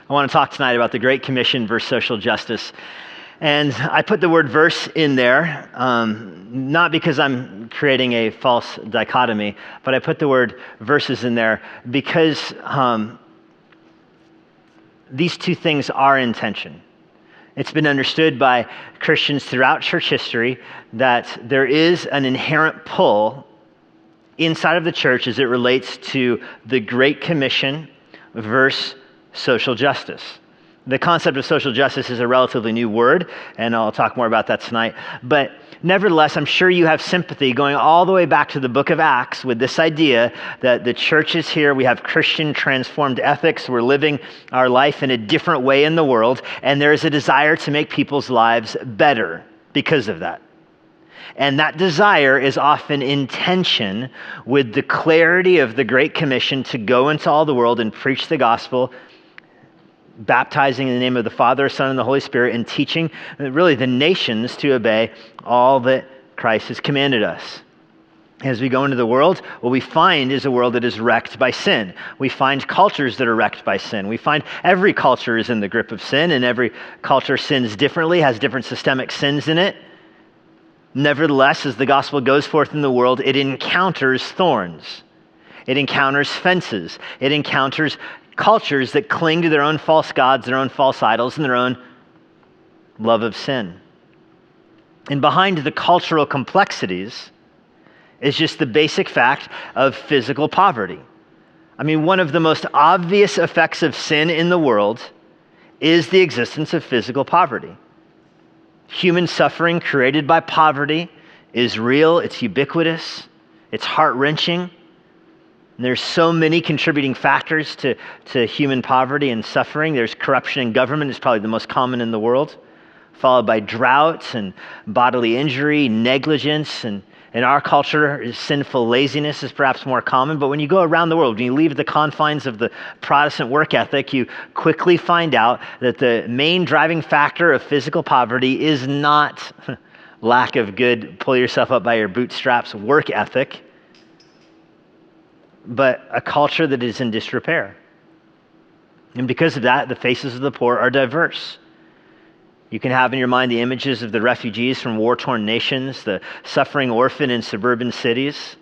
I want to talk tonight about the Great Commission versus social justice. And I put the word verse in there, not because I'm creating a false dichotomy, but I put the word verses in there because these two things are in tension. It's been understood by Christians throughout church history that there is an inherent pull inside of the church as it relates to the Great Commission versus social justice. The concept of social justice is a relatively new word, and I'll talk more about that tonight. But nevertheless, I'm sure you have sympathy going all the way back to the book of Acts with this idea that the church is here, we have Christian transformed ethics, we're living our life in a different way in the world, and there is a desire to make people's lives better because of that. And that desire is often in tension with the clarity of the Great Commission to go into all the world and preach the gospel, baptizing in the name of the Father, Son, and the Holy Spirit, and teaching really the nations to obey all that Christ has commanded us. As we go into the world, what we find is a world that is wrecked by sin. We find cultures that are wrecked by sin. We find every culture is in the grip of sin, and every culture sins differently, has different systemic sins in it. Nevertheless, as the gospel goes forth in the world, it encounters thorns. It encounters fences. It encounters cultures that cling to their own false gods, their own false idols, and their own love of sin. And behind the cultural complexities is just the basic fact of physical poverty. I mean, one of the most obvious effects of sin in the world is the existence of physical poverty. Human suffering created by poverty is real, it's ubiquitous, it's heart-wrenching. And there's so many contributing factors to human poverty and suffering. There's corruption in government, it's probably the most common in the world, followed by droughts and bodily injury, negligence, and in our culture, sinful laziness is perhaps more common. But when you go around the world, when you leave the confines of the Protestant work ethic, you quickly find out that the main driving factor of physical poverty is not lack of good, pull yourself up by your bootstraps work ethic, but a culture that is in disrepair. And because of that, the faces of the poor are diverse. You can have in your mind the images of the refugees from war-torn nations, the suffering orphan in suburban cities.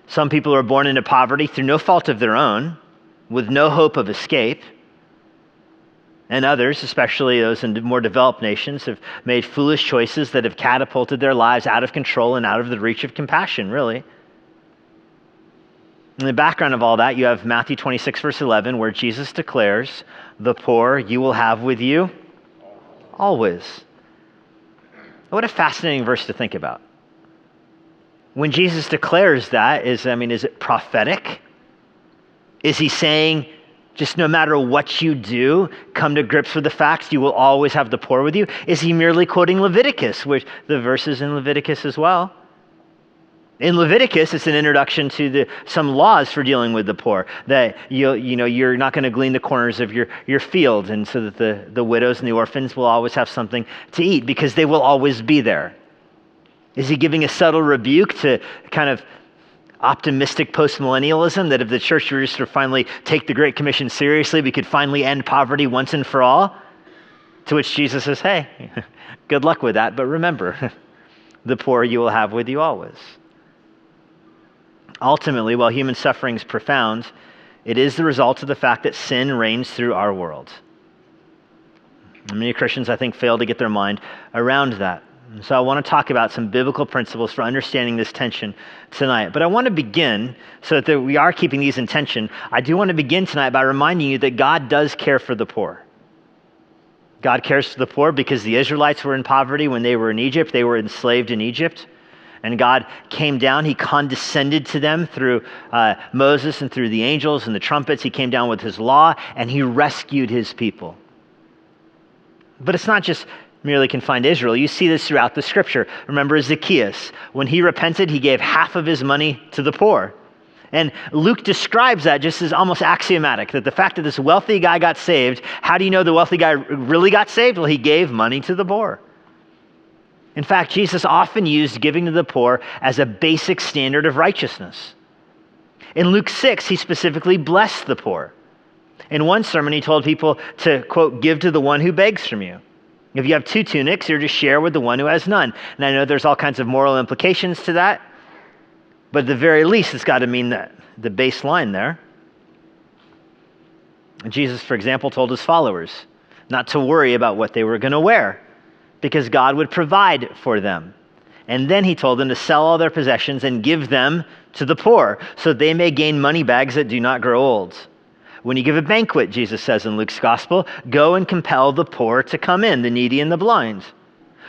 Some people are born into poverty through no fault of their own, with no hope of escape. And others, especially those in more developed nations, have made foolish choices that have catapulted their lives out of control and out of the reach of compassion, really. In the background of all that, you have Matthew 26, verse 11, where Jesus declares, "The poor you will have with you always." What a fascinating verse to think about. When Jesus declares that, is it prophetic? Is he saying, just no matter what you do, come to grips with the facts, you will always have the poor with you? Is he merely quoting Leviticus, which the verses in Leviticus as well? In Leviticus, it's an introduction to some laws for dealing with the poor, that you're not going to glean the corners of your field, and so that the widows and the orphans will always have something to eat because they will always be there. Is he giving a subtle rebuke to kind of optimistic postmillennialism that if the church were just to finally take the Great Commission seriously, we could finally end poverty once and for all? To which Jesus says, hey, good luck with that, but remember, the poor you will have with you always. Ultimately, while human suffering is profound, it is the result of the fact that sin reigns through our world. And many Christians, I think, fail to get their mind around that. And so I want to talk about some biblical principles for understanding this tension tonight. But I want to begin, so that we are keeping these in tension, I do want to begin tonight by reminding you that God does care for the poor. God cares for the poor because the Israelites were in poverty when they were in Egypt. They were enslaved in Egypt. And God came down, he condescended to them through Moses and through the angels and the trumpets. He came down with his law and he rescued his people. But it's not just merely confined to Israel. You see this throughout the scripture. Remember Zacchaeus. When he repented, he gave half of his money to the poor. And Luke describes that just as almost axiomatic, that the fact that this wealthy guy got saved, how do you know the wealthy guy really got saved? Well, he gave money to the poor. In fact, Jesus often used giving to the poor as a basic standard of righteousness. In Luke 6, he specifically blessed the poor. In one sermon, he told people to, quote, give to the one who begs from you. If you have 2 tunics, you're to share with the one who has none. And I know there's all kinds of moral implications to that, but at the very least, it's got to mean that the baseline there. Jesus, for example, told his followers not to worry about what they were going to wear because God would provide for them. And then he told them to sell all their possessions and give them to the poor so they may gain money bags that do not grow old. When you give a banquet, Jesus says in Luke's gospel, go and compel the poor to come in, the needy and the blind.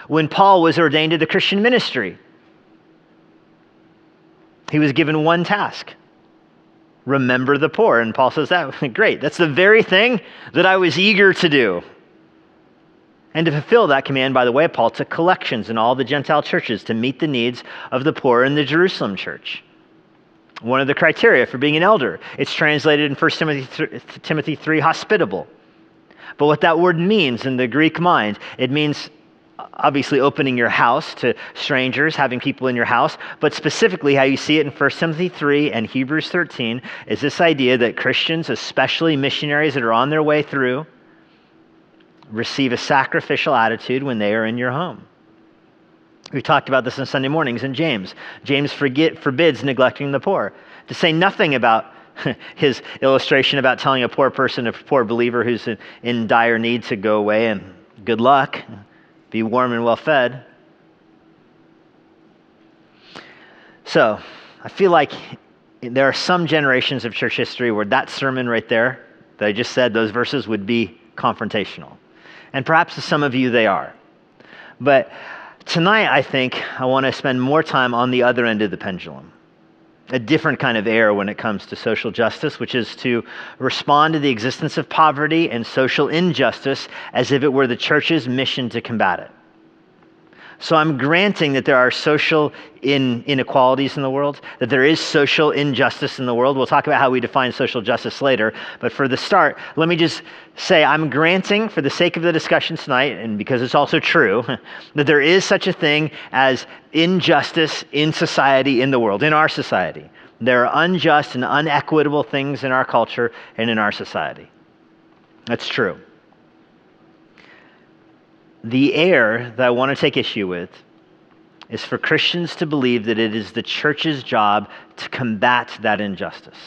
When Paul was ordained to the Christian ministry, he was given one task: remember the poor. And Paul says, that great. That's the very thing that I was eager to do. And to fulfill that command, by the way, Paul took collections in all the Gentile churches to meet the needs of the poor in the Jerusalem church. One of the criteria for being an elder, it's translated in 1 Timothy 3, hospitable. But what that word means in the Greek mind, it means obviously opening your house to strangers, having people in your house, but specifically how you see it in 1 Timothy 3 and Hebrews 13 is this idea that Christians, especially missionaries that are on their way through, receive a sacrificial attitude when they are in your home. We talked about this on Sunday mornings in James. James forbids neglecting the poor. To say nothing about his illustration about telling a poor person, a poor believer who's in dire need to go away and good luck, be warm and well fed. So I feel like there are some generations of church history where that sermon right there that I just said, those verses would be confrontational. And perhaps to some of you they are. But tonight, I think I want to spend more time on the other end of the pendulum, a different kind of error when it comes to social justice, which is to respond to the existence of poverty and social injustice as if it were the church's mission to combat it. So I'm granting that there are social inequalities in the world, that there is social injustice in the world. We'll talk about how we define social justice later. But for the start, let me just say I'm granting, for the sake of the discussion tonight, and because it's also true, that there is such a thing as injustice in society, in the world, in our society. There are unjust and unequitable things in our culture and in our society. That's true. The error that I want to take issue with is for Christians to believe that it is the church's job to combat that injustice.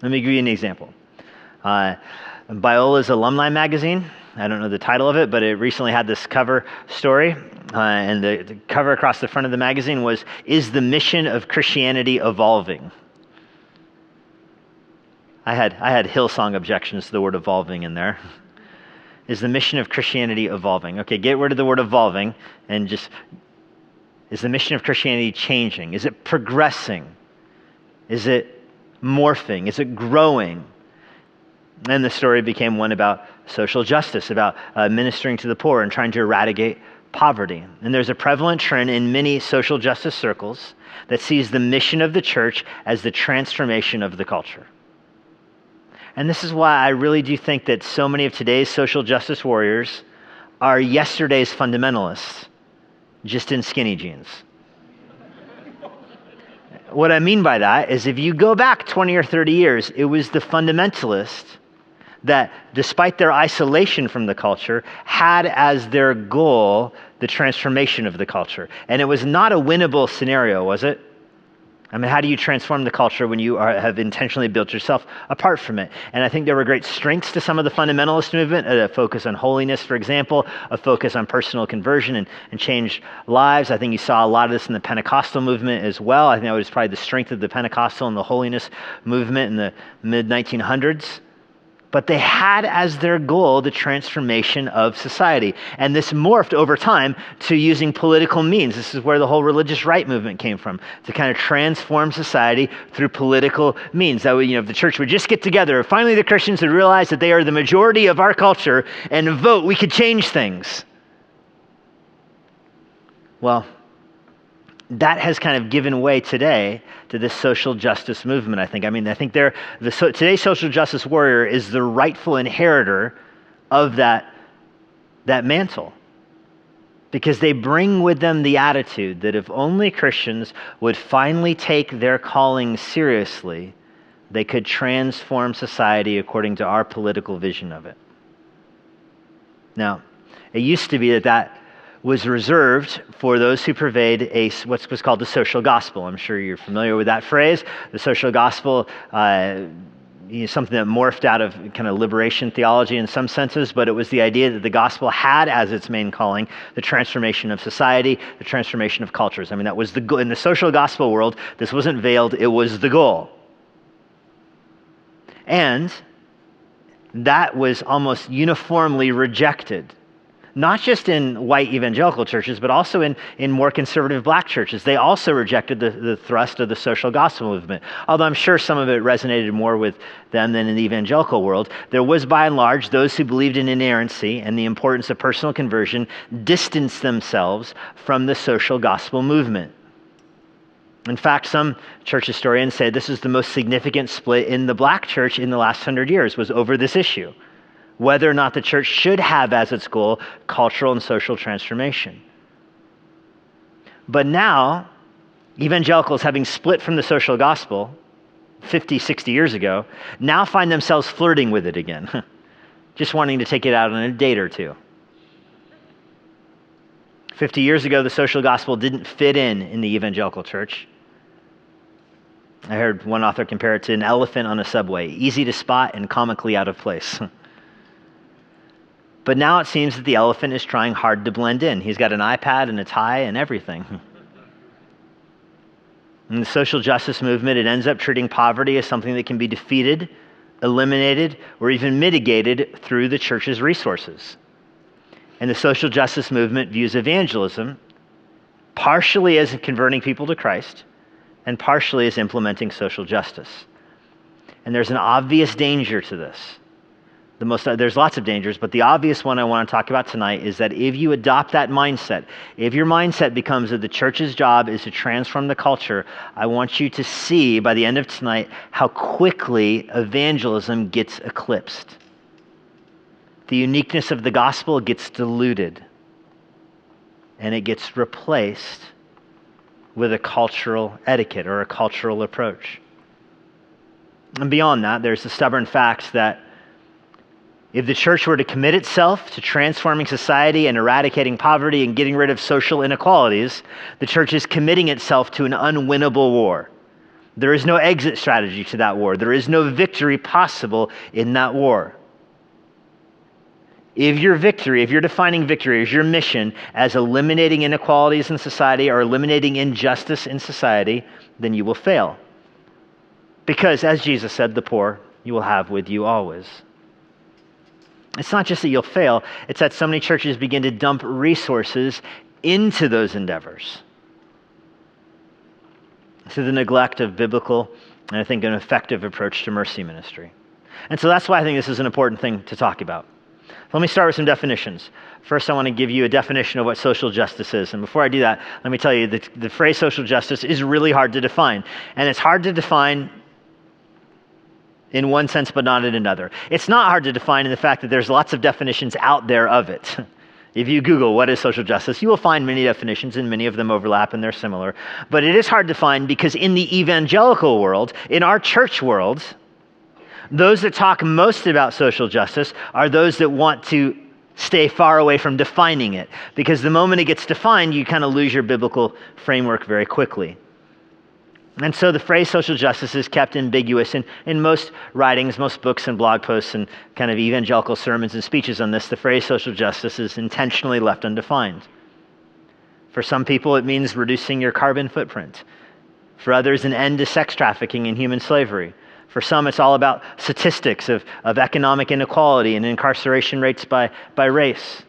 Let me give you an example. Biola's alumni magazine, I don't know the title of it, but it recently had this cover story, and the cover across the front of the magazine was, "Is the mission of Christianity evolving?" I had Hillsong objections to the word evolving in there. Is the mission of Christianity evolving? Okay, get rid of the word evolving and just, is the mission of Christianity changing? Is it progressing? Is it morphing? Is it growing? And the story became one about social justice, about ministering to the poor and trying to eradicate poverty. And there's a prevalent trend in many social justice circles that sees the mission of the church as the transformation of the culture. And this is why I really do think that so many of today's social justice warriors are yesterday's fundamentalists, just in skinny jeans. What I mean by that is if you go back 20 or 30 years, it was the fundamentalists that, despite their isolation from the culture, had as their goal the transformation of the culture. And it was not a winnable scenario, was it? I mean, how do you transform the culture when you have intentionally built yourself apart from it? And I think there were great strengths to some of the fundamentalist movement, a focus on holiness, for example, a focus on personal conversion and changed lives. I think you saw a lot of this in the Pentecostal movement as well. I think that was probably the strength of the Pentecostal and the holiness movement in the mid-1900s. But they had as their goal the transformation of society. And this morphed over time to using political means. This is where the whole religious right movement came from, to kind of transform society through political means. That way, if the church would just get together, finally the Christians would realize that they are the majority of our culture and vote, we could change things. Well, that has kind of given way today to this social justice movement, I think. I think today's social justice warrior is the rightful inheritor of that mantle, because they bring with them the attitude that if only Christians would finally take their calling seriously, they could transform society according to our political vision of it. Now, it used to be that was reserved for those who purveyed what was called the social gospel. I'm sure you're familiar with that phrase. The social gospel is something that morphed out of kind of liberation theology in some senses, but it was the idea that the gospel had as its main calling the transformation of society, the transformation of cultures. I mean, that was the goal. In the social gospel world, this wasn't veiled, it was the goal. And that was almost uniformly rejected. Not just in white evangelical churches, but also in more conservative black churches. They also rejected the thrust of the social gospel movement. Although I'm sure some of it resonated more with them than in the evangelical world, there was by and large those who believed in inerrancy and the importance of personal conversion distanced themselves from the social gospel movement. In fact, some church historians say this is the most significant split in the black church in the last 100 years was over this issue. Whether or not the church should have as its goal cultural and social transformation. But now, evangelicals, having split from the social gospel 50, 60 years ago, now find themselves flirting with it again, just wanting to take it out on a date or two. 50 years ago, the social gospel didn't fit in the evangelical church. I heard one author compare it to an elephant on a subway, easy to spot and comically out of place. But now it seems that the elephant is trying hard to blend in. He's got an iPad and a tie and everything. In the social justice movement, it ends up treating poverty as something that can be defeated, eliminated, or even mitigated through the church's resources. And the social justice movement views evangelism partially as converting people to Christ and partially as implementing social justice. And there's an obvious danger to this. There's lots of dangers, but the obvious one I want to talk about tonight is that if you adopt that mindset, if your mindset becomes that the church's job is to transform the culture, I want you to see by the end of tonight how quickly evangelism gets eclipsed. The uniqueness of the gospel gets diluted, and it gets replaced with a cultural etiquette or a cultural approach. And beyond that, there's the stubborn facts that if the church were to commit itself to transforming society and eradicating poverty and getting rid of social inequalities, the church is committing itself to an unwinnable war. There is no exit strategy to that war. There is no victory possible in that war. If you're defining victory as your mission as eliminating inequalities in society or eliminating injustice in society, then you will fail. Because, as Jesus said, the poor you will have with you always. It's not just that you'll fail, it's that so many churches begin to dump resources into those endeavors through the neglect of biblical and I think an effective approach to mercy ministry. And so that's why I think this is an important thing to talk about. Let me start with some definitions. First, I want to give you a definition of what social justice is. And before I do that, let me tell you that the phrase social justice is really hard to define. And it's hard to define in one sense, but not in another. It's not hard to define in the fact that there's lots of definitions out there of it. If you Google what is social justice, you will find many definitions and many of them overlap and they're similar. But it is hard to find because in the evangelical world, in our church world, those that talk most about social justice are those that want to stay far away from defining it. Because the moment it gets defined, you kind of lose your biblical framework very quickly. And so the phrase social justice is kept ambiguous in most writings, most books and blog posts and kind of evangelical sermons and speeches on this. The phrase social justice is intentionally left undefined. For some people, it means reducing your carbon footprint. For others, an end to sex trafficking and human slavery. For some, it's all about statistics of economic inequality and incarceration rates by race.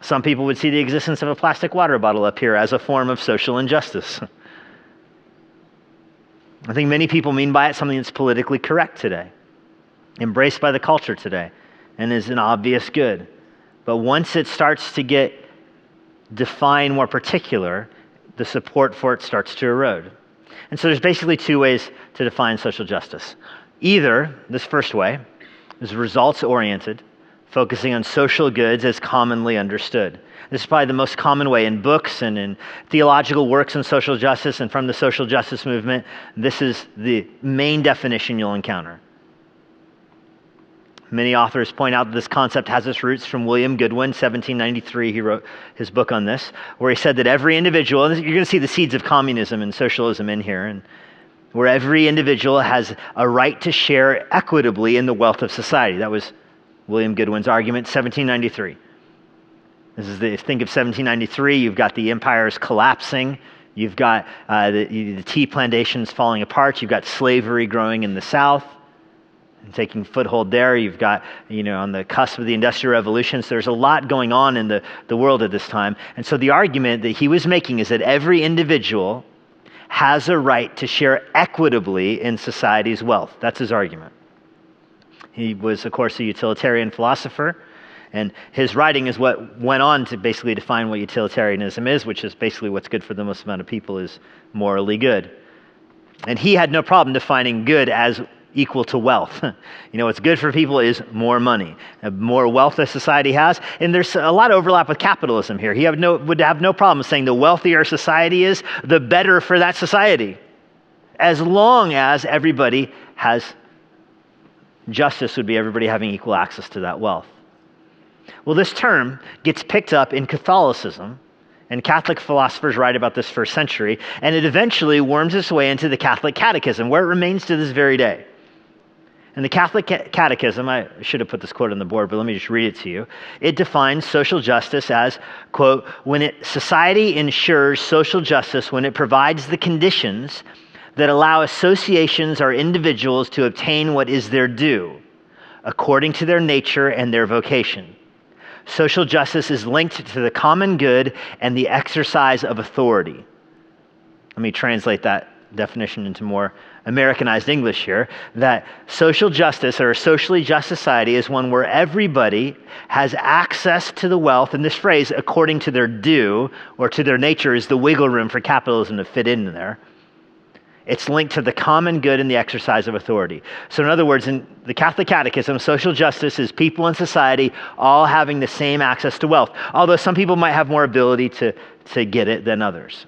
Some people would see the existence of a plastic water bottle up here as a form of social injustice. I think many people mean by it something that's politically correct today, embraced by the culture today, and is an obvious good. But once it starts to get defined more particular, the support for it starts to erode. And so there's basically two ways to define social justice. Either, this first way, is results-oriented, focusing on social goods as commonly understood. This is probably the most common way in books and in theological works on social justice and from the social justice movement. This is the main definition you'll encounter. Many authors point out that this concept has its roots from William Goodwin, 1793. He wrote his book on this, where he said that every individual, and you're going to see the seeds of communism and socialism in here, and where every individual has a right to share equitably in the wealth of society. That was William Goodwin's argument, 1793. Think of 1793, you've got the empires collapsing, you've got the tea plantations falling apart, you've got slavery growing in the South and taking foothold there, you've got, on the cusp of the Industrial Revolution, so there's a lot going on in the world at this time. And so the argument that he was making is that every individual has a right to share equitably in society's wealth. That's his argument. He was, of course, a utilitarian philosopher, and his writing is what went on to basically define what utilitarianism is, which is basically what's good for the most amount of people is morally good. And he had no problem defining good as equal to wealth. What's good for people is more money, more wealth a society has. And there's a lot of overlap with capitalism here. He would have no problem saying the wealthier society is, the better for that society, as long as everybody has justice would be everybody having equal access to that wealth. Well, this term gets picked up in Catholicism, and Catholic philosophers write about this first century, and it eventually worms its way into the Catholic Catechism, where it remains to this very day. And the Catholic Catechism, I should have put this quote on the board, but let me just read it to you. It defines social justice as, quote, society ensures social justice when it provides the conditions that allow associations or individuals to obtain what is their due, according to their nature and their vocation. Social justice is linked to the common good and the exercise of authority. Let me translate that definition into more Americanized English here, that social justice or a socially just society is one where everybody has access to the wealth, and this phrase, according to their due or to their nature, is the wiggle room for capitalism to fit in there. It's linked to the common good and the exercise of authority. So in other words, in the Catholic Catechism, social justice is people in society all having the same access to wealth, although some people might have more ability to get it than others.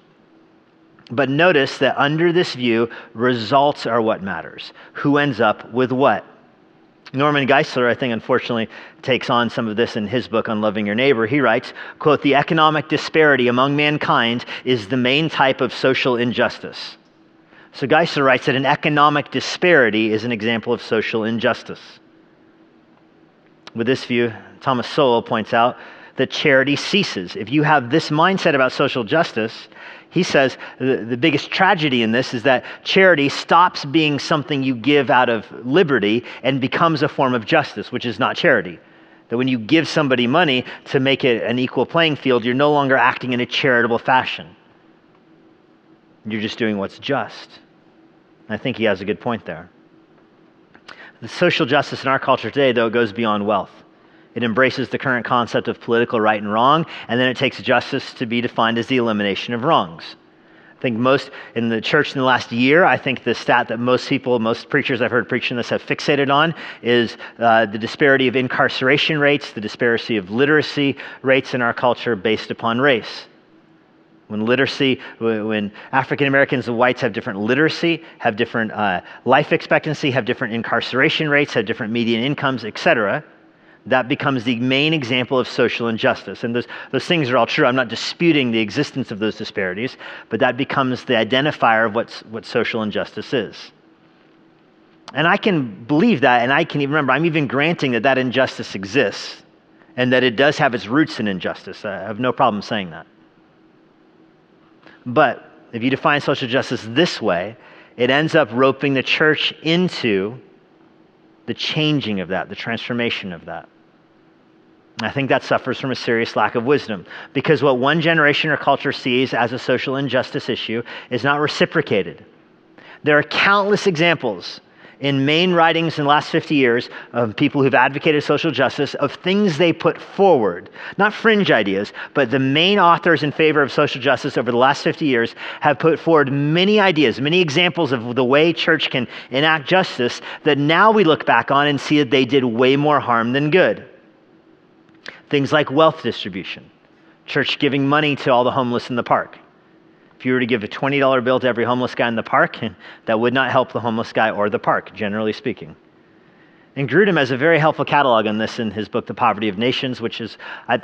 But notice that under this view, results are what matters. Who ends up with what? Norman Geisler, I think, unfortunately, takes on some of this in his book on Loving Your Neighbor. He writes, quote, "The economic disparity among mankind is the main type of social injustice." So Geisler writes that an economic disparity is an example of social injustice. With this view, Thomas Sowell points out that charity ceases. If you have this mindset about social justice, he says the biggest tragedy in this is that charity stops being something you give out of liberty and becomes a form of justice, which is not charity. That when you give somebody money to make it an equal playing field, you're no longer acting in a charitable fashion. You're just doing what's just. I think he has a good point there. The social justice in our culture today, though, goes beyond wealth. It embraces the current concept of political right and wrong, and then it takes justice to be defined as the elimination of wrongs. I think most in the church in the last year, I think the stat that most preachers I've heard preaching this have fixated on is the disparity of incarceration rates, the disparity of literacy rates in our culture based upon race. When African Americans and whites have different literacy, have different life expectancy, have different incarceration rates, have different median incomes, etc., that becomes the main example of social injustice. And those things are all true. I'm not disputing the existence of those disparities, but that becomes the identifier of what social injustice is. And I can believe that, and I can even remember, I'm even granting that injustice exists, and that it does have its roots in injustice. I have no problem saying that. But if you define social justice this way, it ends up roping the church into the changing of that, the transformation of that. I think that suffers from a serious lack of wisdom, because what one generation or culture sees as a social injustice issue is not reciprocated. There are countless examples in main writings in the last 50 years of people who've advocated social justice of things they put forward, not fringe ideas, but the main authors in favor of social justice over the last 50 years have put forward many ideas, many examples of the way church can enact justice that now we look back on and see that they did way more harm than good. Things like wealth distribution, church giving money to all the homeless in the park. If you were to give a $20 bill to every homeless guy in the park, that would not help the homeless guy or the park, generally speaking. And Grudem has a very helpful catalog on this in his book, The Poverty of Nations, which is, I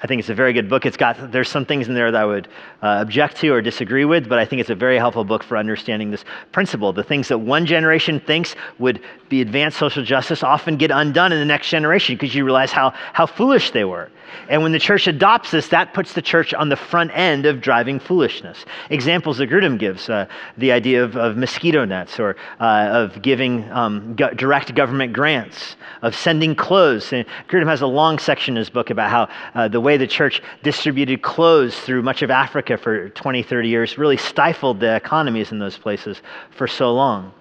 think it's a very good book. There's some things in there that I would object to or disagree with, but I think it's a very helpful book for understanding this principle. The things that one generation thinks would be advanced social justice often get undone in the next generation because you realize how foolish they were. And when the church adopts this, that puts the church on the front end of driving foolishness. Examples that Grudem gives, the idea of mosquito nets, or of giving direct government grants, of sending clothes. And Grudem has a long section in his book about how the way the church distributed clothes through much of Africa for 20, 30 years really stifled the economies in those places for so long.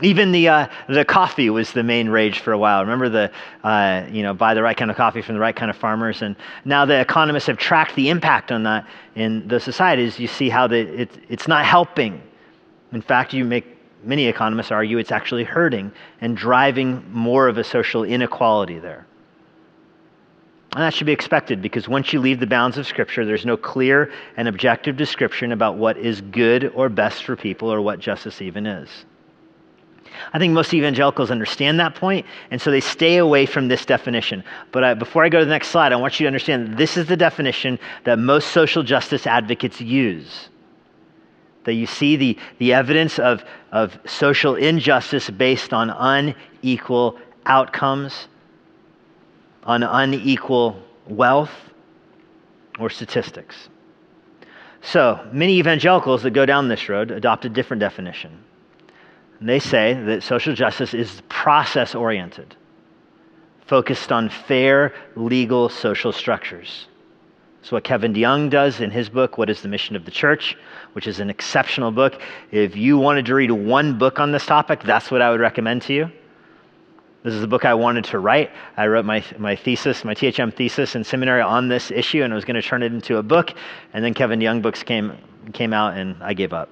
Even the coffee was the main rage for a while. Remember buy the right kind of coffee from the right kind of farmers. And now the economists have tracked the impact on that in the societies. You see how it's not helping. In fact, many economists argue it's actually hurting and driving more of a social inequality there. And that should be expected because once you leave the bounds of Scripture, there's no clear and objective description about what is good or best for people or what justice even is. I think most evangelicals understand that point, and so they stay away from this definition. But before I go to the next slide, I want you to understand that this is the definition that most social justice advocates use. That you see the evidence of social injustice based on unequal outcomes, on unequal wealth, or statistics. So many evangelicals that go down this road adopt a different definition. And they say that social justice is process-oriented, focused on fair, legal, social structures. It's what Kevin DeYoung does in his book, What is the Mission of the Church?, which is an exceptional book. If you wanted to read one book on this topic, that's what I would recommend to you. This is the book I wanted to write. I wrote my thesis, my THM thesis in seminary on this issue, and I was going to turn it into a book. And then Kevin DeYoung books came out, and I gave up.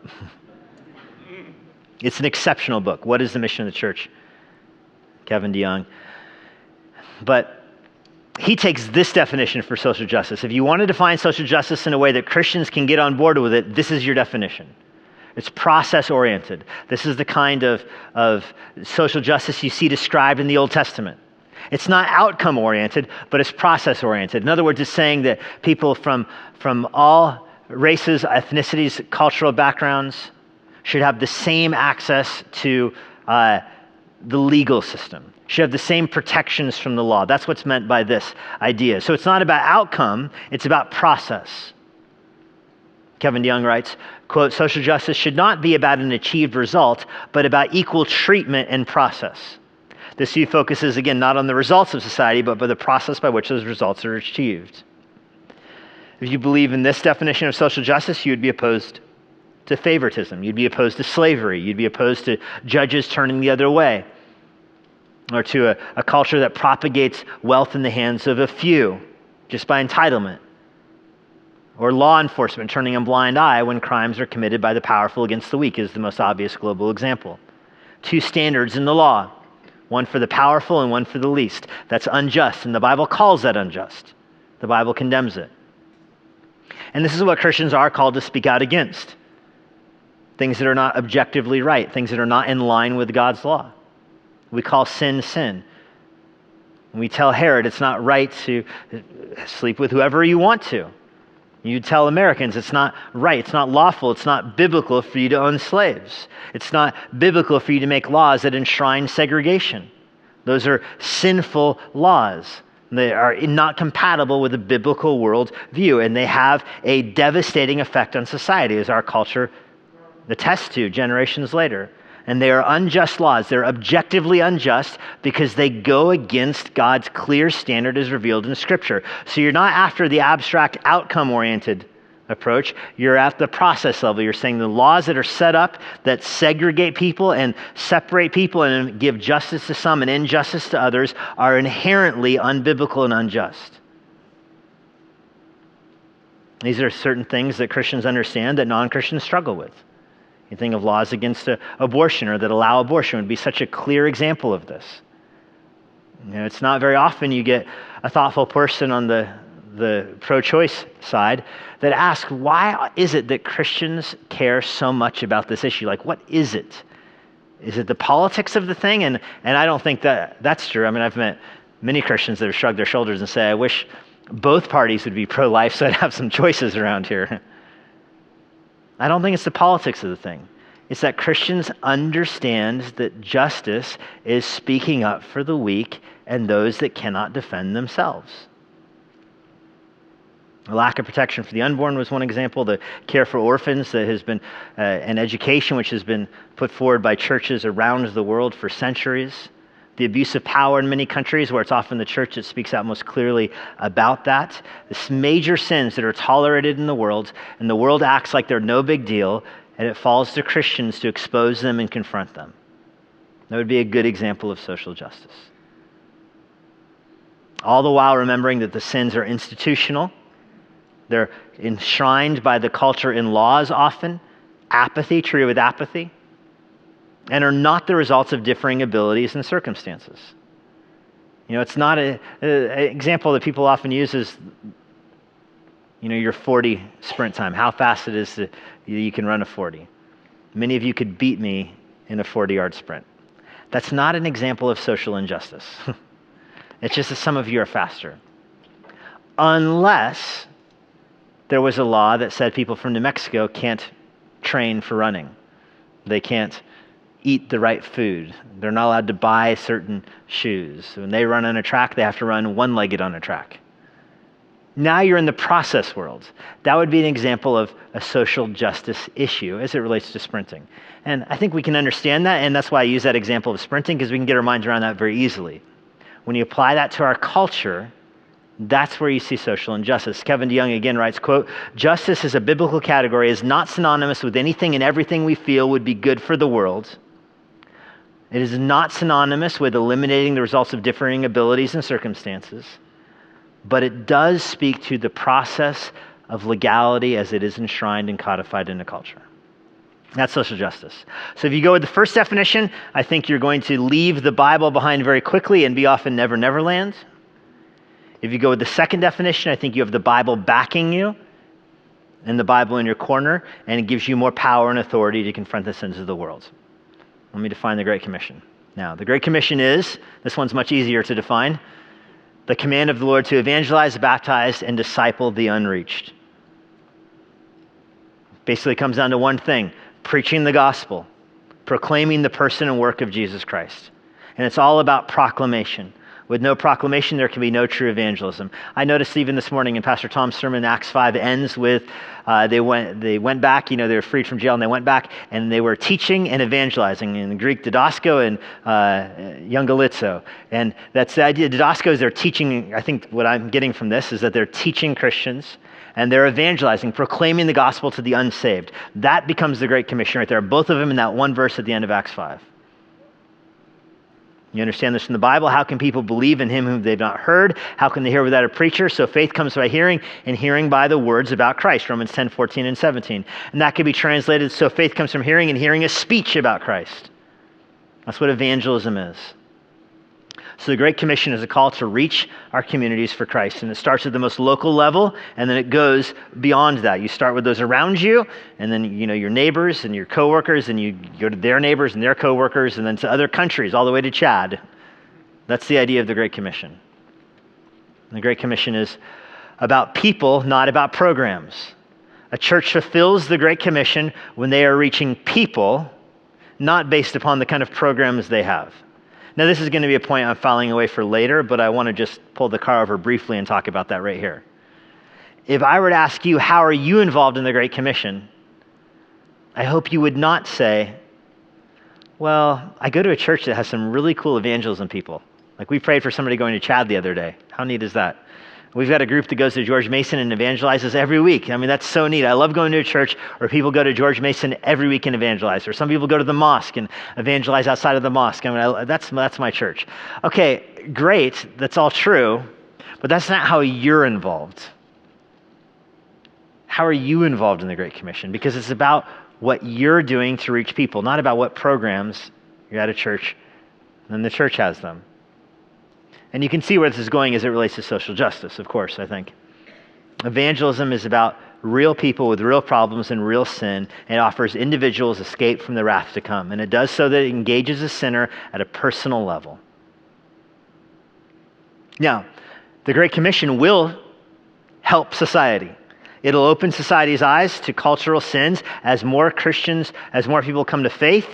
It's an exceptional book. What is the mission of the church? Kevin DeYoung. But he takes this definition for social justice. If you want to define social justice in a way that Christians can get on board with it, this is your definition. It's process-oriented. This is the kind of social justice you see described in the Old Testament. It's not outcome-oriented, but it's process-oriented. In other words, it's saying that people from all races, ethnicities, cultural backgrounds should have the same access to the legal system, should have the same protections from the law. That's what's meant by this idea. So it's not about outcome, it's about process. Kevin DeYoung writes, quote, social justice should not be about an achieved result, but about equal treatment and process. This view focuses, again, not on the results of society, but by the process by which those results are achieved. If you believe in this definition of social justice, you would be opposed to favoritism. You'd be opposed to slavery. You'd be opposed to judges turning the other way, or to a culture that propagates wealth in the hands of a few just by entitlement, or law enforcement turning a blind eye when crimes are committed by the powerful against the weak is the most obvious global example. Two standards in the law, one for the powerful and one for the least. That's unjust, and the Bible calls that unjust. The Bible condemns it. And this is what Christians are called to speak out against. Things that are not objectively right, things that are not in line with God's law. We call sin, sin. We tell Herod it's not right to sleep with whoever you want to. You tell Americans it's not right, it's not lawful, it's not biblical for you to own slaves. It's not biblical for you to make laws that enshrine segregation. Those are sinful laws. They are not compatible with a biblical world view, and they have a devastating effect on society, as our culture attests to generations later. And they are unjust laws. They're objectively unjust because they go against God's clear standard as revealed in Scripture. So you're not after the abstract outcome-oriented approach. You're at the process level. You're saying the laws that are set up that segregate people and separate people and give justice to some and injustice to others are inherently unbiblical and unjust. These are certain things that Christians understand that non-Christians struggle with. You think of laws against abortion or that allow abortion would be such a clear example of this. It's not very often you get a thoughtful person on the pro-choice side that asks, why is it that Christians care so much about this issue? Like, what is it? Is it the politics of the thing? And I don't think that's true. I mean, I've met many Christians that have shrugged their shoulders and say, I wish both parties would be pro-life so I'd have some choices around here. I don't think it's the politics of the thing. It's that Christians understand that justice is speaking up for the weak and those that cannot defend themselves. The lack of protection for the unborn was one example. The care for orphans that has been an education which has been put forward by churches around the world for centuries. The abuse of power in many countries, where it's often the church that speaks out most clearly about that. The major sins that are tolerated in the world, and the world acts like they're no big deal, and it falls to Christians to expose them and confront them. That would be a good example of social justice. All the while remembering that the sins are institutional. They're enshrined by the culture in laws often, apathy, treated with apathy, and are not the results of differing abilities and circumstances. It's not an example that people often use is, your 40 sprint time, how fast it is that you can run a 40. Many of you could beat me in a 40-yard sprint. That's not an example of social injustice. It's just that some of you are faster. Unless there was a law that said people from New Mexico can't train for running. They can't eat the right food. They're not allowed to buy certain shoes. When they run on a track, they have to run one-legged on a track. Now you're in the process world. That would be an example of a social justice issue as it relates to sprinting. And I think we can understand that, and that's why I use that example of sprinting, because we can get our minds around that very easily. When you apply that to our culture, that's where you see social injustice. Kevin DeYoung again writes, quote, "Justice as a biblical category is not synonymous with anything and everything we feel would be good for the world. It is not synonymous with eliminating the results of differing abilities and circumstances, but it does speak to the process of legality as it is enshrined and codified in the culture." That's social justice. So if you go with the first definition, I think you're going to leave the Bible behind very quickly and be off in Never Never Land. If you go with the second definition, I think you have the Bible backing you and the Bible in your corner, and it gives you more power and authority to confront the sins of the world. Let me define the Great Commission. Now, the Great Commission is, this one's much easier to define, the command of the Lord to evangelize, baptize, and disciple the unreached. Basically comes down to one thing: preaching the gospel, proclaiming the person and work of Jesus Christ. And it's all about proclamation. With no proclamation, there can be no true evangelism. I noticed even this morning in Pastor Tom's sermon, Acts 5 ends with, they went back, they were freed from jail, and they went back, and they were teaching and evangelizing. In Greek, didasko and euangelizo. And that's the idea. Didasko is they're teaching, I think what I'm getting from this is that they're teaching Christians, and they're evangelizing, proclaiming the gospel to the unsaved. That becomes the Great Commission right there. Both of them in that one verse at the end of Acts 5. You understand this from the Bible? How can people believe in him whom they've not heard? How can they hear without a preacher? So faith comes by hearing, and hearing by the words about Christ, Romans 10, 14, and 17. And that could be translated, so faith comes from hearing, and hearing a speech about Christ. That's what evangelism is. So the Great Commission is a call to reach our communities for Christ. And it starts at the most local level, and then it goes beyond that. You start with those around you, and then your neighbors and your coworkers, and you go to their neighbors and their coworkers, and then to other countries, all the way to Chad. That's the idea of the Great Commission. The Great Commission is about people, not about programs. A church fulfills the Great Commission when they are reaching people, not based upon the kind of programs they have. Now, this is going to be a point I'm filing away for later, but I want to just pull the car over briefly and talk about that right here. If I were to ask you, how are you involved in the Great Commission? I hope you would not say, well, I go to a church that has some really cool evangelism people. Like we prayed for somebody going to Chad the other day. How neat is that? We've got a group that goes to George Mason and evangelizes every week. I mean, that's so neat. I love going to a church where people go to George Mason every week and evangelize. Or some people go to the mosque and evangelize outside of the mosque. I mean, that's my church. Okay, great. That's all true. But that's not how you're involved. How are you involved in the Great Commission? Because it's about what you're doing to reach people, not about what programs you're at a church and the church has them. And you can see where this is going as it relates to social justice, of course, I think. Evangelism is about real people with real problems and real sin, and it offers individuals escape from the wrath to come. And it does so that it engages a sinner at a personal level. Now, the Great Commission will help society. It'll open society's eyes to cultural sins as more people come to faith.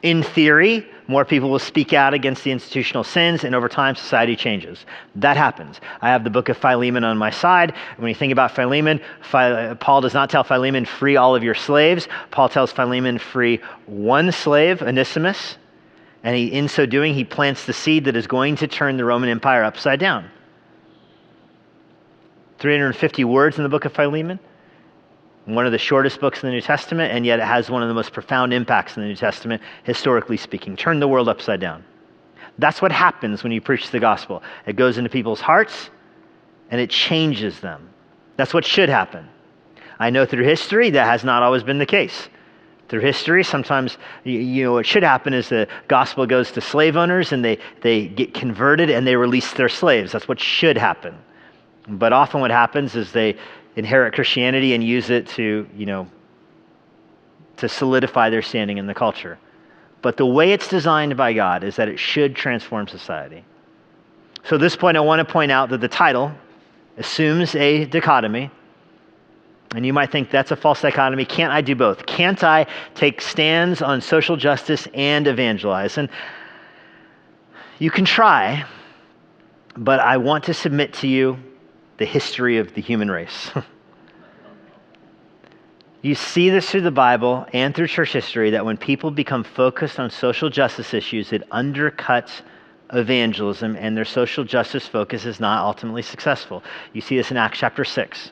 In theory, more people will speak out against the institutional sins, and over time, society changes. That happens. I have the book of Philemon on my side. When you think about Philemon, Paul does not tell Philemon, free all of your slaves. Paul tells Philemon, free one slave, Onesimus, and in so doing, he plants the seed that is going to turn the Roman Empire upside down. 350 words in the book of Philemon. One of the shortest books in the New Testament, and yet it has one of the most profound impacts in the New Testament, historically speaking. Turn the world upside down. That's what happens when you preach the gospel. It goes into people's hearts, and it changes them. That's what should happen. I know through history that has not always been the case. Through history, sometimes, what should happen is the gospel goes to slave owners, and they get converted, and they release their slaves. That's what should happen. But often what happens is they inherit Christianity and use it to solidify their standing in the culture. But the way it's designed by God is that it should transform society. So at this point, I want to point out that the title assumes a dichotomy. And you might think that's a false dichotomy. Can't I do both? Can't I take stands on social justice and evangelize? And you can try, but I want to submit to you the history of the human race. You see this through the Bible and through church history that when people become focused on social justice issues, it undercuts evangelism, and their social justice focus is not ultimately successful. You see this in Acts chapter 6.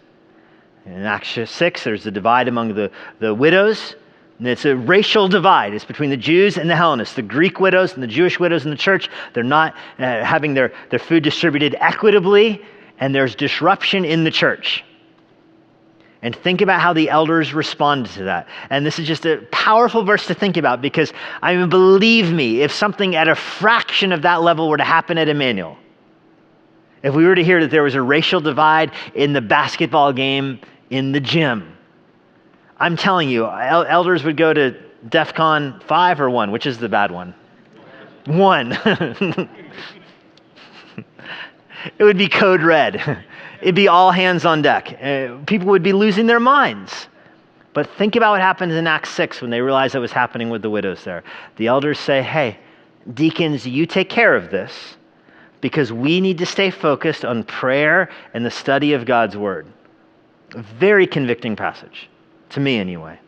In Acts 6, there's a divide among the widows, and it's a racial divide. It's between the Jews and the Hellenists, the Greek widows and the Jewish widows in the church. They're not having their food distributed equitably, and there's disruption in the church. And think about how the elders responded to that. And this is just a powerful verse to think about, because believe me, if something at a fraction of that level were to happen at Emmanuel, if we were to hear that there was a racial divide in the basketball game in the gym, I'm telling you, elders would go to DEFCON 5 or 1, which is the bad one? 1. It would be code red. It'd be all hands on deck. People would be losing their minds. But think about what happens in Acts 6 when they realized what was happening with the widows there. The elders say, hey, deacons, you take care of this, because we need to stay focused on prayer and the study of God's word. A very convicting passage, to me anyway.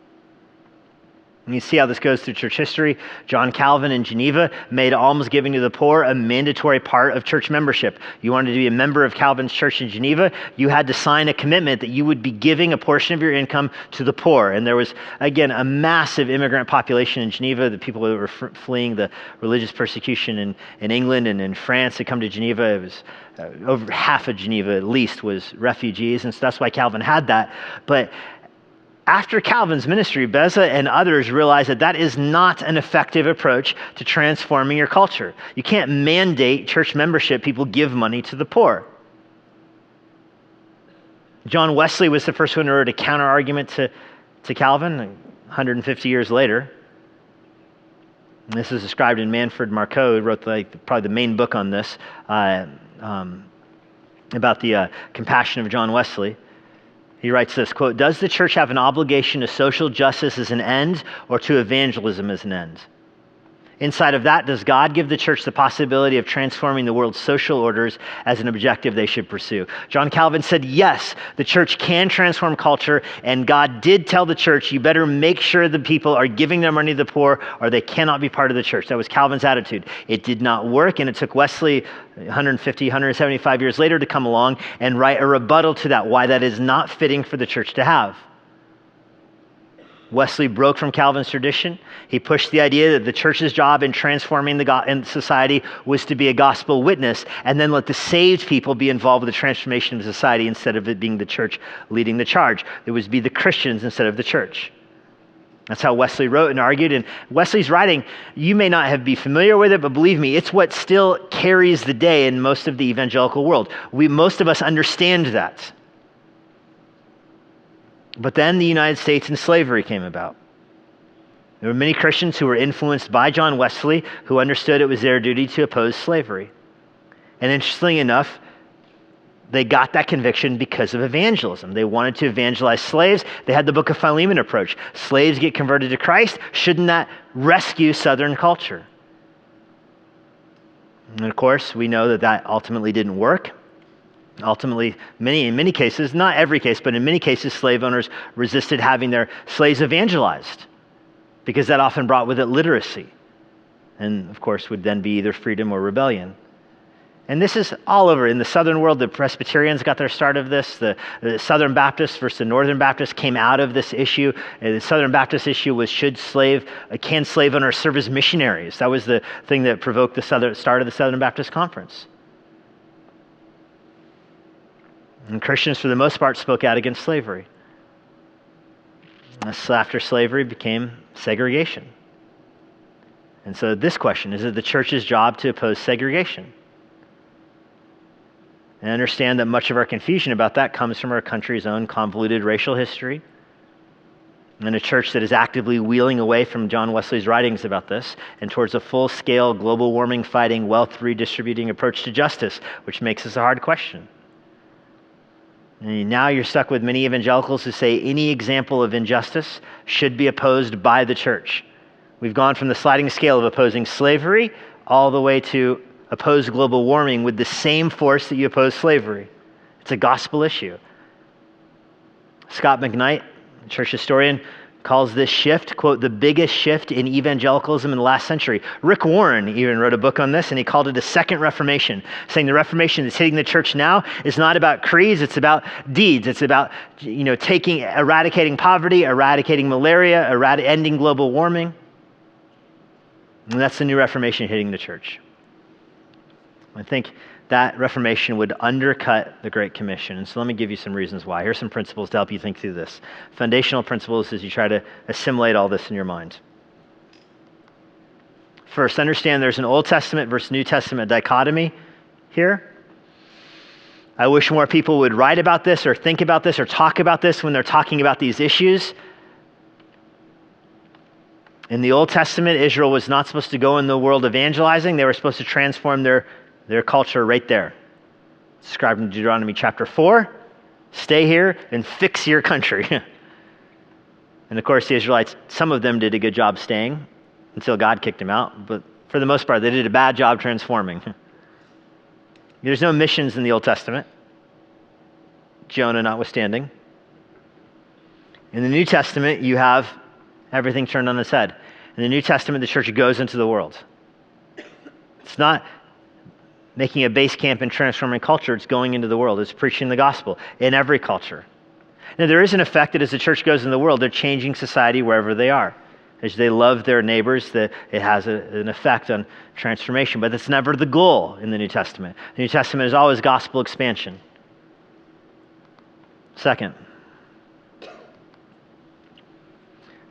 And you see how this goes through church history. John Calvin in Geneva made almsgiving to the poor a mandatory part of church membership. You wanted to be a member of Calvin's church in Geneva, you had to sign a commitment that you would be giving a portion of your income to the poor. And there was, again, a massive immigrant population in Geneva. The people that were fleeing the religious persecution in England and in France had come to Geneva. It was over half of Geneva at least was refugees, and so that's why Calvin had that. But after Calvin's ministry, Beza and others realized that that is not an effective approach to transforming your culture. You can't mandate church membership. People give money to the poor. John Wesley was the first one who wrote a counter-argument to Calvin 150 years later. And this is described in Manfred Marceau, who wrote probably the main book on this, about the compassion of John Wesley. He writes this, quote, "Does the church have an obligation to social justice as an end or to evangelism as an end? Inside of that, does God give the church the possibility of transforming the world's social orders as an objective they should pursue?" John Calvin said, yes, the church can transform culture, and God did tell the church, you better make sure the people are giving their money to the poor or they cannot be part of the church. That was Calvin's attitude. It did not work, and it took Wesley 175 years later to come along and write a rebuttal to that, why that is not fitting for the church to have. Wesley broke from Calvin's tradition. He pushed the idea that the church's job in transforming in society was to be a gospel witness, and then let the saved people be involved with the transformation of society instead of it being the church leading the charge. It was to be the Christians instead of the church. That's how Wesley wrote and argued. And Wesley's writing, you may not be familiar with it, but believe me, it's what still carries the day in most of the evangelical world. Most of us understand that. But then the United States and slavery came about. There were many Christians who were influenced by John Wesley who understood it was their duty to oppose slavery. And interestingly enough, they got that conviction because of evangelism. They wanted to evangelize slaves. They had the Book of Philemon approach. Slaves get converted to Christ. Shouldn't that rescue Southern culture? And of course, we know that ultimately didn't work. Ultimately, in many cases, not every case, but in many cases, slave owners resisted having their slaves evangelized because that often brought with it literacy. And of course, would then be either freedom or rebellion. And this is all over. In the Southern world, the Presbyterians got their start of this. The Southern Baptists versus the Northern Baptists came out of this issue. The Southern Baptist issue was can slave owners serve as missionaries? That was the thing that provoked the start of the Southern Baptist Conference. And Christians, for the most part, spoke out against slavery. After slavery became segregation. And so this question, is it the church's job to oppose segregation? And understand that much of our confusion about that comes from our country's own convoluted racial history and a church that is actively wheeling away from John Wesley's writings about this and towards a full-scale global warming fighting, wealth redistributing approach to justice, which makes this a hard question. And now you're stuck with many evangelicals who say any example of injustice should be opposed by the church. We've gone from the sliding scale of opposing slavery all the way to oppose global warming with the same force that you oppose slavery. It's a gospel issue. Scott McKnight, church historian, calls this shift, quote, the biggest shift in evangelicalism in the last century. Rick Warren even wrote a book on this, and he called it a second Reformation, saying the Reformation that's hitting the church now is not about creeds, it's about deeds. It's about, eradicating poverty, eradicating malaria, ending global warming. And that's the new Reformation hitting the church. I think that Reformation would undercut the Great Commission. And so let me give you some reasons why. Here's some principles to help you think through this. Foundational principles as you try to assimilate all this in your mind. First, understand there's an Old Testament versus New Testament dichotomy here. I wish more people would write about this or think about this or talk about this when they're talking about these issues. In the Old Testament, Israel was not supposed to go in the world evangelizing. They were supposed to transform their culture right there. It's described in Deuteronomy chapter 4. Stay here and fix your country. And of course, the Israelites, some of them did a good job staying until God kicked them out. But for the most part, they did a bad job transforming. There's no missions in the Old Testament, Jonah notwithstanding. In the New Testament, you have everything turned on its head. In the New Testament, the church goes into the world. It's not making a base camp and transforming culture, it's going into the world. It's preaching the gospel in every culture. Now, there is an effect that as the church goes in the world, they're changing society wherever they are. As they love their neighbors, it has an effect on transformation, but that's never the goal in the New Testament. The New Testament is always gospel expansion. Second,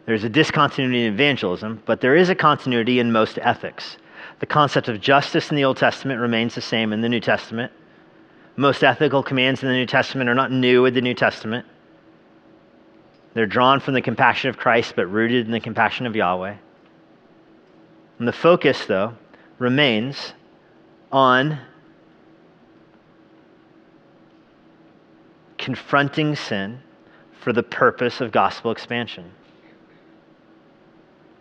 there's a discontinuity in evangelism, but there is a continuity in most ethics. The concept of justice in the Old Testament remains the same in the New Testament. Most ethical commands in the New Testament are not new in the New Testament. They're drawn from the compassion of Christ, but rooted in the compassion of Yahweh. And the focus, though, remains on confronting sin for the purpose of gospel expansion.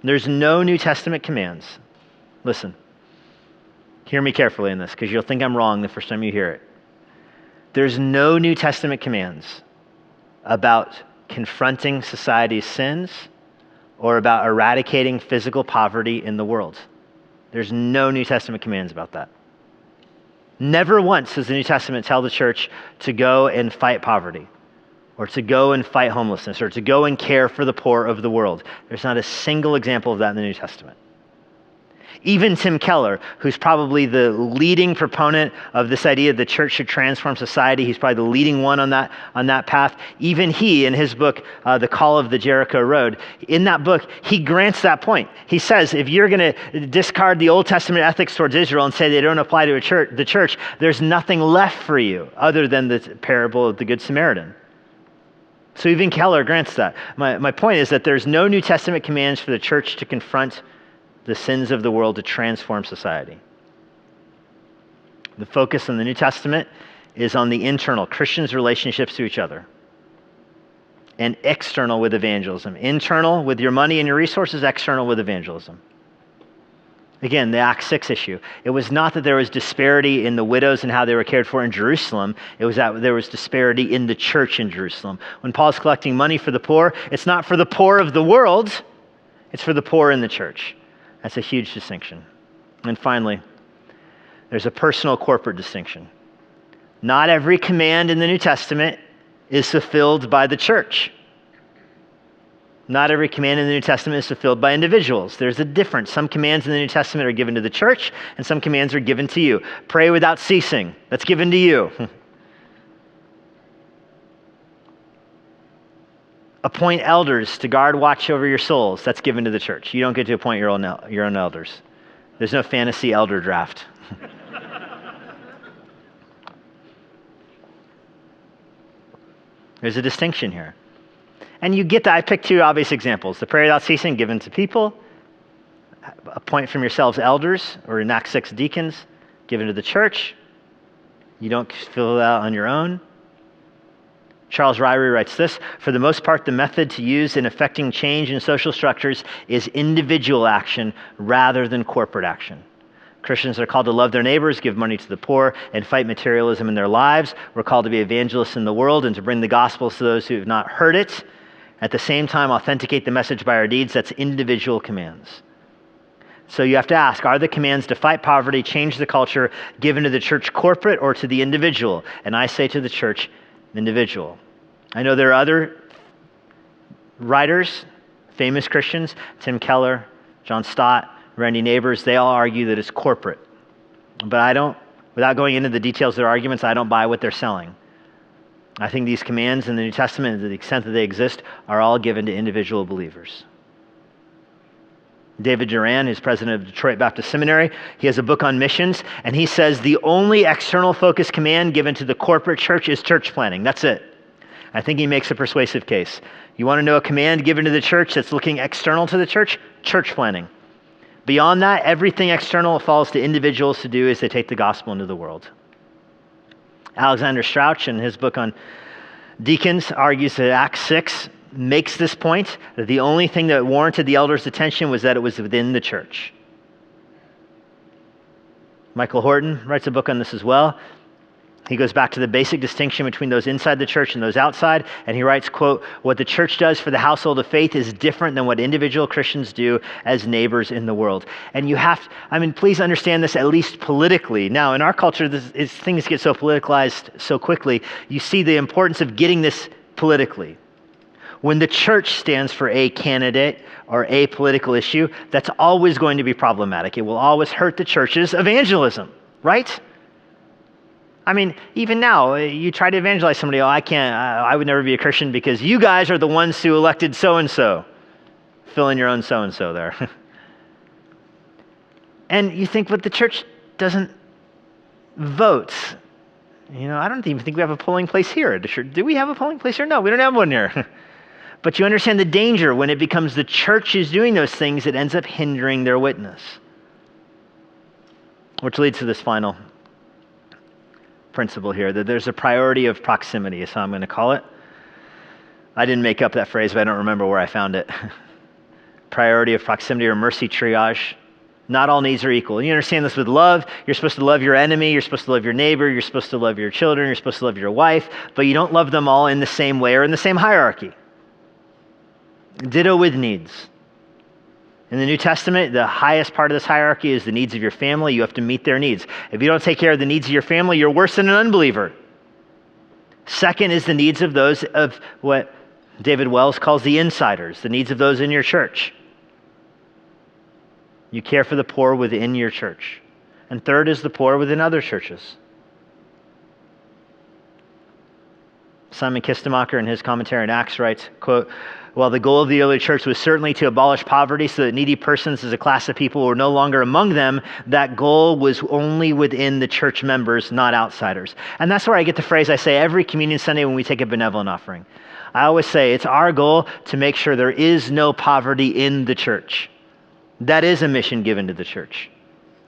There's no New Testament commands. Listen, hear me carefully in this, because you'll think I'm wrong the first time you hear it. There's no New Testament commands about confronting society's sins or about eradicating physical poverty in the world. There's no New Testament commands about that. Never once does the New Testament tell the church to go and fight poverty or to go and fight homelessness or to go and care for the poor of the world. There's not a single example of that in the New Testament. Even Tim Keller, who's probably the leading proponent of this idea the church should transform society, he's probably the leading one on that path. Even he, in his book, The Call of the Jericho Road, in that book, he grants that point. He says, if you're going to discard the Old Testament ethics towards Israel and say they don't apply to the church, there's nothing left for you other than the parable of the Good Samaritan. So even Keller grants that. My point is that there's no New Testament commands for the church to confront the sins of the world to transform society. The focus in the New Testament is on the internal, Christians' relationships to each other, and external with evangelism. Internal with your money and your resources, external with evangelism. Again, the Acts 6 issue. It was not that there was disparity in the widows and how they were cared for in Jerusalem. It was that there was disparity in the church in Jerusalem. When Paul's collecting money for the poor, it's not for the poor of the world, it's for the poor in the church. That's a huge distinction. And finally, there's a personal corporate distinction. Not every command in the New Testament is fulfilled by the church. Not every command in the New Testament is fulfilled by individuals. There's a difference. Some commands in the New Testament are given to the church, and some commands are given to you. Pray without ceasing. That's given to you. Appoint elders to guard watch over your souls. That's given to the church. You don't get to appoint your own elders. There's no fantasy elder draft. There's a distinction here. And you get that. I picked two obvious examples. The prayer without ceasing, given to people. Appoint from yourselves elders, or in Acts 6, deacons, given to the church. You don't fill that out on your own. Charles Ryrie writes this: for the most part, the method to use in effecting change in social structures is individual action rather than corporate action. Christians are called to love their neighbors, give money to the poor, and fight materialism in their lives. We're called to be evangelists in the world and to bring the gospel to those who have not heard it. At the same time, authenticate the message by our deeds. That's individual commands. So you have to ask, are the commands to fight poverty, change the culture, given to the church corporate or to the individual? And I say to the church, individual. I know there are other writers, famous Christians, Tim Keller, John Stott, Randy Neighbors, they all argue that it's corporate. But I don't, without going into the details of their arguments, I don't buy what they're selling. I think these commands in the New Testament, to the extent that they exist, are all given to individual believers. David Duran, who's president of Detroit Baptist Seminary, he has a book on missions, and he says the only external focus command given to the corporate church is church planting. That's it. I think he makes a persuasive case. You want to know a command given to the church that's looking external to the church? Church planting. Beyond that, everything external falls to individuals to do as they take the gospel into the world. Alexander Strauch, in his book on deacons, argues that Acts 6 makes this point, that the only thing that warranted the elders' attention was that it was within the church. Michael Horton writes a book on this as well. He goes back to the basic distinction between those inside the church and those outside, and he writes, quote, what the church does for the household of faith is different than what individual Christians do as neighbors in the world. And you have to, please understand this at least politically. Now, in our culture, things get so politicalized so quickly, you see the importance of getting this politically. When the church stands for a candidate or a political issue, that's always going to be problematic. It will always hurt the church's evangelism, right? Even now, you try to evangelize somebody, I would never be a Christian because you guys are the ones who elected so-and-so. Fill in your own so-and-so there. And you think, but the church doesn't vote. I don't even think we have a polling place here. Do we have a polling place here? No, we don't have one here. But you understand the danger when it becomes the church is doing those things, it ends up hindering their witness. Which leads to this final principle here, that there's a priority of proximity, is how I'm going to call it. I didn't make up that phrase, but I don't remember where I found it. Priority of proximity or mercy triage. Not all needs are equal. You understand this with love. You're supposed to love your enemy. You're supposed to love your neighbor. You're supposed to love your children. You're supposed to love your wife. But you don't love them all in the same way or in the same hierarchy. Ditto with needs. In the New Testament, the highest part of this hierarchy is the needs of your family. You have to meet their needs. If you don't take care of the needs of your family, you're worse than an unbeliever. Second is the needs of those of what David Wells calls the insiders, the needs of those in your church. You care for the poor within your church. And third is the poor within other churches. Simon Kistemacher in his commentary on Acts writes, quote, "While the goal of the early church was certainly to abolish poverty so that needy persons as a class of people were no longer among them, that goal was only within the church members, not outsiders." And that's where I get the phrase I say every communion Sunday when we take a benevolent offering. I always say it's our goal to make sure there is no poverty in the church. That is a mission given to the church,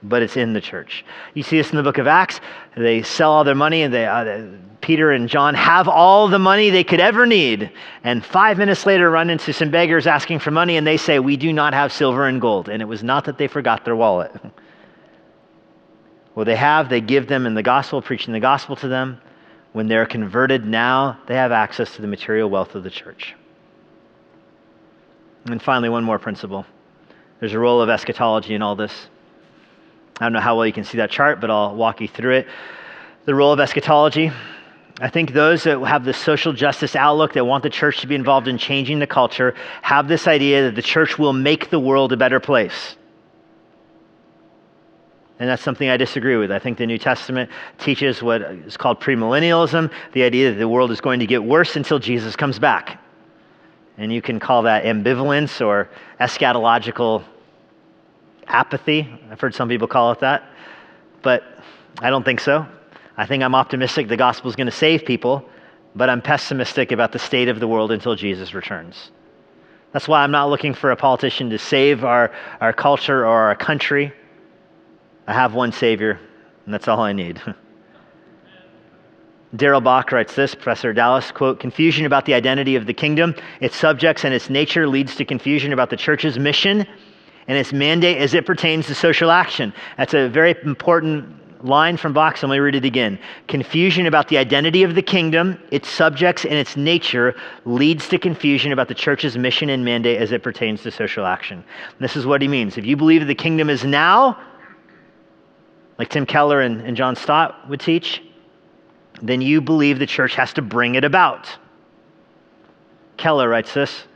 but it's in the church. You see this in the book of Acts. They sell all their money, and Peter and John have all the money they could ever need. And 5 minutes later, run into some beggars asking for money, and they say, "We do not have silver and gold." And it was not that they forgot their wallet. What they have, they give them in the gospel, preaching the gospel to them. When they're converted, now they have access to the material wealth of the church. And finally, one more principle. There's a role of eschatology in all this. I don't know how well you can see that chart, but I'll walk you through it. The role of eschatology. I think those that have the social justice outlook, that want the church to be involved in changing the culture, have this idea that the church will make the world a better place. And that's something I disagree with. I think the New Testament teaches what is called premillennialism, the idea that the world is going to get worse until Jesus comes back. And you can call that ambivalence or eschatological apathy. I've heard some people call it that. But I don't think so. I think I'm optimistic the gospel is going to save people, but I'm pessimistic about the state of the world until Jesus returns. That's why I'm not looking for a politician to save our culture or our country. I have one Savior, and that's all I need. Darrell Bock writes this, Professor Dallas, quote, "Confusion about the identity of the kingdom, its subjects, and its nature leads to confusion about the church's mission and its mandate as it pertains to social action." That's a very important line from Bock, so let me read it again. Confusion about the identity of the kingdom, its subjects, and its nature leads to confusion about the church's mission and mandate as it pertains to social action. And this is what he means. If you believe the kingdom is now, like Tim Keller and John Stott would teach, then you believe the church has to bring it about. Keller writes this,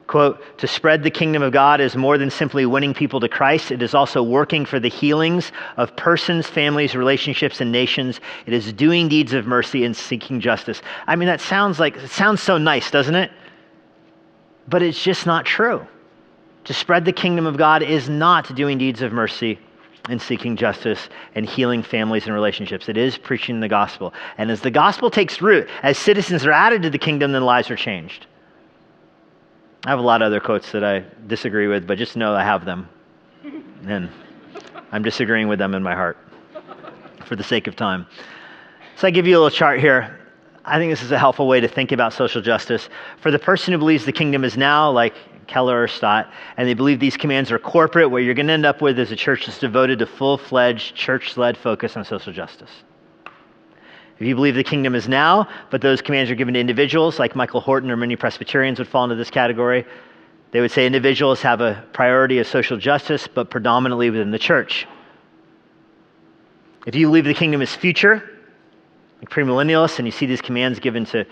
quote, "To spread the kingdom of God is more than simply winning people to Christ. It is also working for the healings of persons, families, relationships, and nations. It is doing deeds of mercy and seeking justice." I mean, it sounds so nice, doesn't it? But it's just not true. To spread the kingdom of God is not doing deeds of mercy and seeking justice and healing families and relationships. It is preaching the gospel. And as the gospel takes root, as citizens are added to the kingdom, then lives are changed. I have a lot of other quotes that I disagree with, but just know I have them. And I'm disagreeing with them in my heart for the sake of time. So I give you a little chart here. I think this is a helpful way to think about social justice. For the person who believes the kingdom is now, like Keller or Stott, and they believe these commands are corporate, what you're going to end up with is a church that's devoted to full-fledged, church-led focus on social justice. If you believe the kingdom is now, but those commands are given to individuals, like Michael Horton or many Presbyterians would fall into this category, they would say individuals have a priority of social justice, but predominantly within the church. If you believe the kingdom is future, like premillennialists, and you see these commands given to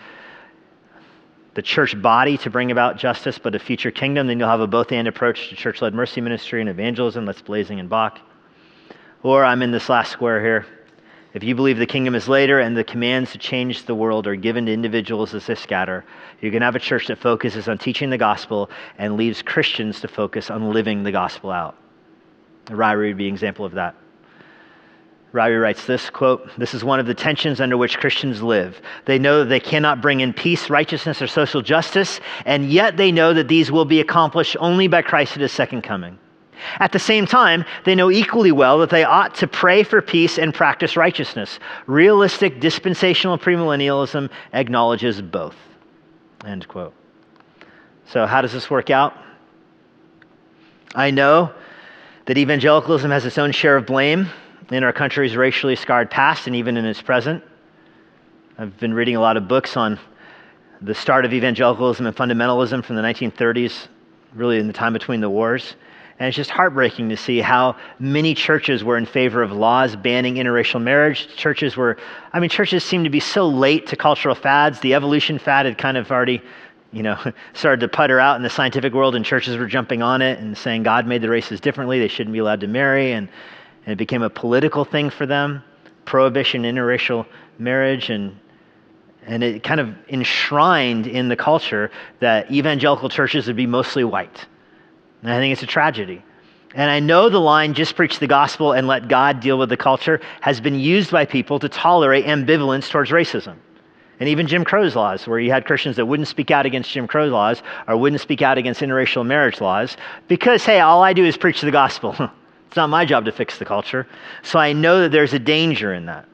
the church body to bring about justice, but a future kingdom, then you'll have a both-and approach to church-led mercy ministry and evangelism. That's Blazing and Bach. Or I'm in this last square here. If you believe the kingdom is later and the commands to change the world are given to individuals as they scatter, you can have a church that focuses on teaching the gospel and leaves Christians to focus on living the gospel out. Ryrie would be an example of that. Ryrie writes this, quote, "This is one of the tensions under which Christians live. They know that they cannot bring in peace, righteousness, or social justice, and yet they know that these will be accomplished only by Christ at his second coming. At the same time, they know equally well that they ought to pray for peace and practice righteousness. Realistic dispensational premillennialism acknowledges both." End quote. So how does this work out? I know that evangelicalism has its own share of blame in our country's racially scarred past and even in its present. I've been reading a lot of books on the start of evangelicalism and fundamentalism from the 1930s, really in the time between the wars. And it's just heartbreaking to see how many churches were in favor of laws banning interracial marriage. Churches seem to be so late to cultural fads. The evolution fad had kind of already started to putter out in the scientific world, and churches were jumping on it and saying God made the races differently. They shouldn't be allowed to marry. And it became a political thing for them, prohibition, interracial marriage. And it kind of enshrined in the culture that evangelical churches would be mostly white. And I think it's a tragedy. And I know the line, just preach the gospel and let God deal with the culture, has been used by people to tolerate ambivalence towards racism. And even Jim Crow's laws, where you had Christians that wouldn't speak out against Jim Crow's laws or wouldn't speak out against interracial marriage laws because, hey, all I do is preach the gospel. It's not my job to fix the culture. So I know that there's a danger in that.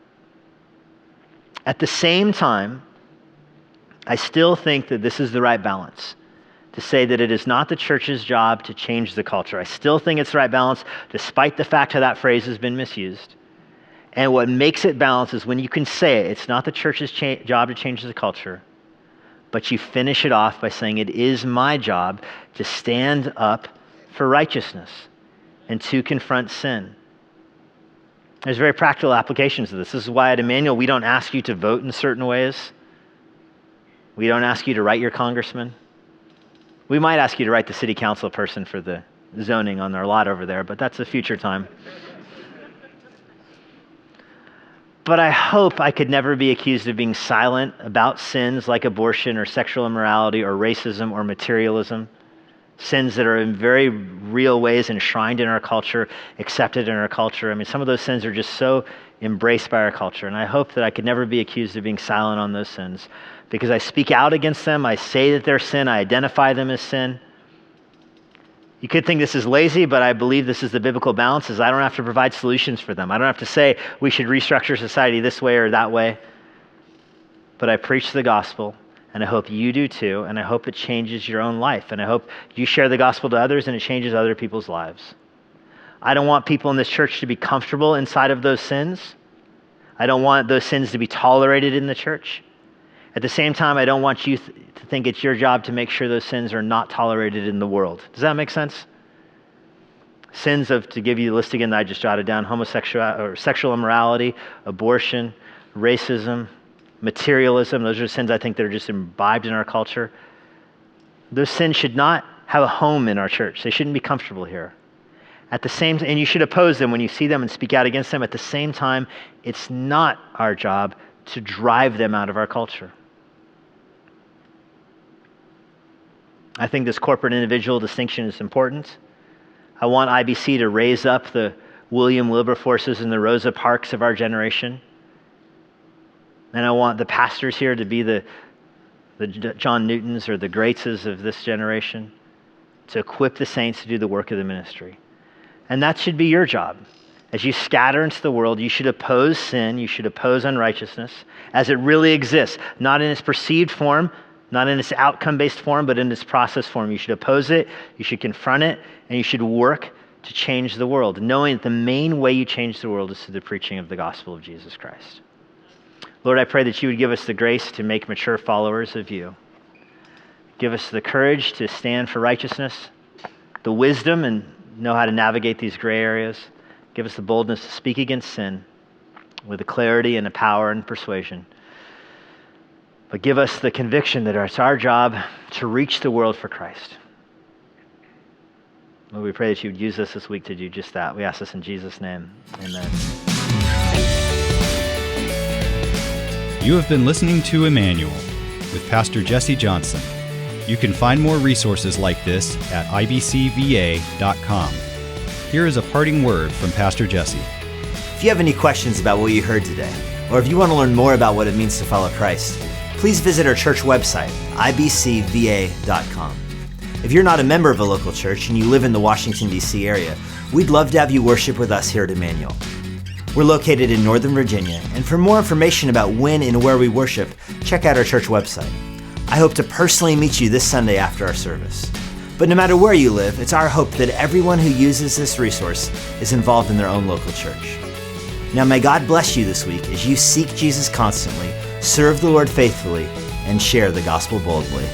At the same time, I still think that this is the right balance, to say that it is not the church's job to change the culture. I still think it's the right balance, despite the fact how that phrase has been misused. And what makes it balanced is when you can say it, it's not the church's job to change the culture, but you finish it off by saying it is my job to stand up for righteousness and to confront sin. There's very practical applications of this. This is why at Emmanuel, we don't ask you to vote in certain ways. We don't ask you to write your congressman. We might ask you to write the city council person for the zoning on their lot over there, but that's a future time. But I hope I could never be accused of being silent about sins like abortion or sexual immorality or racism or materialism, sins that are in very real ways enshrined in our culture, accepted in our culture. I mean, some of those sins are just so embraced by our culture. And I hope that I could never be accused of being silent on those sins because I speak out against them. I say that they're sin. I identify them as sin. You could think this is lazy, but I believe this is the biblical balance, is I don't have to provide solutions for them. I don't have to say we should restructure society this way or that way. But I preach the gospel, and I hope you do too, and I hope it changes your own life, and I hope you share the gospel to others and it changes other people's lives. I don't want people in this church to be comfortable inside of those sins. I don't want those sins to be tolerated in the church. At the same time, I don't want you to think it's your job to make sure those sins are not tolerated in the world. Does that make sense? Sins of, to give you the list again that I just jotted down, homosexuality or sexual immorality, abortion, racism, materialism. Those are sins I think that are just imbibed in our culture. Those sins should not have a home in our church. They shouldn't be comfortable here. At the same time, and you should oppose them when you see them and speak out against them. At the same time, it's not our job to drive them out of our culture. I think this corporate individual distinction is important. I want IBC to raise up the William Wilberforces and the Rosa Parks of our generation. And I want the pastors here to be the John Newtons or the Greatses of this generation, to equip the saints to do the work of the ministry. And that should be your job. As you scatter into the world, you should oppose sin, you should oppose unrighteousness as it really exists, not in its perceived form, not in its outcome-based form, but in its process form. You should oppose it, you should confront it, and you should work to change the world, knowing that the main way you change the world is through the preaching of the gospel of Jesus Christ. Lord, I pray that you would give us the grace to make mature followers of you. Give us the courage to stand for righteousness, the wisdom and know how to navigate these gray areas. Give us the boldness to speak against sin with the clarity and the power and persuasion. But give us the conviction that it's our job to reach the world for Christ. Lord, we pray that you would use us this week to do just that. We ask this in Jesus' name. Amen. You have been listening to Emmanuel with Pastor Jesse Johnson. You can find more resources like this at ibcva.com. Here is a parting word from Pastor Jesse. If you have any questions about what you heard today, or if you want to learn more about what it means to follow Christ, please visit our church website, ibcva.com. If you're not a member of a local church and you live in the Washington, D.C. area, we'd love to have you worship with us here at Emmanuel. We're located in Northern Virginia, and for more information about when and where we worship, check out our church website. I hope to personally meet you this Sunday after our service. But no matter where you live, it's our hope that everyone who uses this resource is involved in their own local church. Now may God bless you this week as you seek Jesus constantly, serve the Lord faithfully, and share the gospel boldly.